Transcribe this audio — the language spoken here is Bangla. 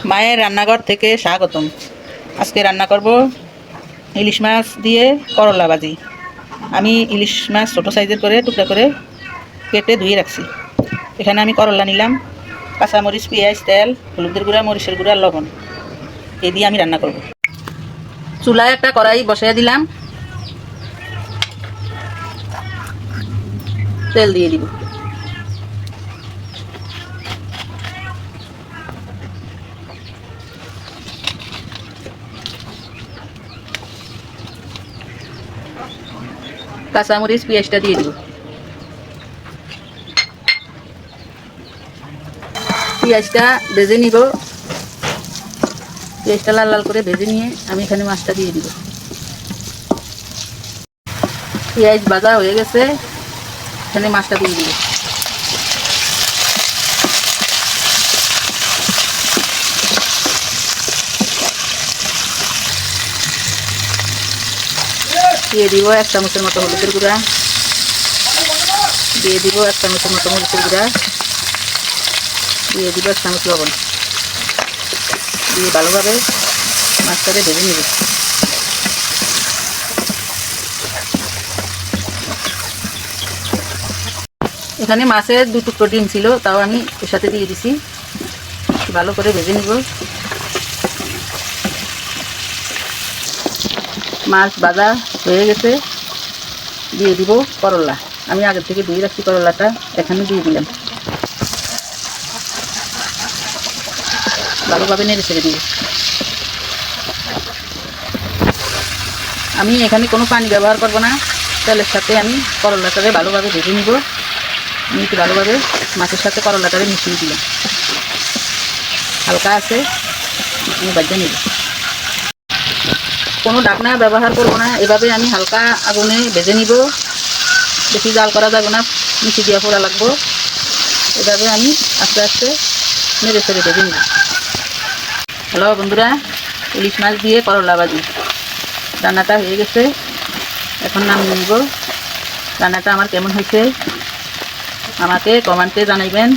মায়ের রান্নাঘর থেকে স্বাগতম। আজকে রান্না করব ইলিশ মাছ দিয়ে করলা ভাজি। আমি ইলিশ মাছ ছোটো সাইজের করে টুকরা করে কেটে ধুয়ে রাখছি। এখানে আমি করলা নিলাম, কাঁচামরিচ, পেঁয়াজ, তেল, হলুদের গুঁড়া, মরিচের গুঁড়া, লবণ, এই দিয়ে আমি রান্না করব। চুলায় একটা কড়াই বসাই দিলাম, তেল দিয়ে দিব। কাঁচামরিচ, পেঁয়াজটা দিয়ে দিব। পেঁয়াজটা ভেজে নিব। পেঁয়াজটা লাল লাল করে ভেজে নিয়ে আমি এখানে মাছটা দিয়ে দিব। পেঁয়াজ ভাজা হয়ে গেছে, এখানে মাছটা দিয়ে দিব। দিয়ে দিব 1 চামচের মতো হলুদের গুঁড়া, দিয়ে দিব 1 চামচের মতো মরিচের গুঁড়া, দিয়ে দিব 1 চামচ লবণ, দিয়ে ভালোভাবে মাছটাকে ভেজে নেব। এখানে মাছের 2 টুকরো ডিম ছিল, তাও আমি এর সাথে দিয়ে দিছি। ভালো করে ভেজে নিব। মাছ ভাজা হয়ে গেছে, দিয়ে দিব করলা। আমি আগে থেকে ধুয়ে রাখছি করলাটা, এখানে দিয়ে দিলাম। ভালোভাবে নেড়ে ছেড়ে দিব। আমি এখানে কোনো পানি ব্যবহার করব না, তেলের সাথে আমি করলাটাকে ভালোভাবে ভেজে নিব। আমি একটু ভালোভাবে মাছের সাথে করলাটাকে মিশিয়ে দিলাম। হালকা আছে, আমি ভেজে নিব। কোনো ঢাকনা ব্যবহার করব না, এভাবে আমি হালকা আগুনে ভেজে নিব। বেশি জাল করা যাবে না, মিশি দিয়ে পোড়া লাগবো। এভাবে আমি আস্তে আস্তে নেড়ে ছেড়ে ভেজে নিব। হ্যালো বন্ধুরা, ইলিশ মাছ দিয়ে করলা ভাজি রান্নাটা হয়ে গেছে। এখন নামিয়ে নিব। রান্নাটা আমার কেমন হয়েছে আমাকে কমেন্টে জানাইবেন।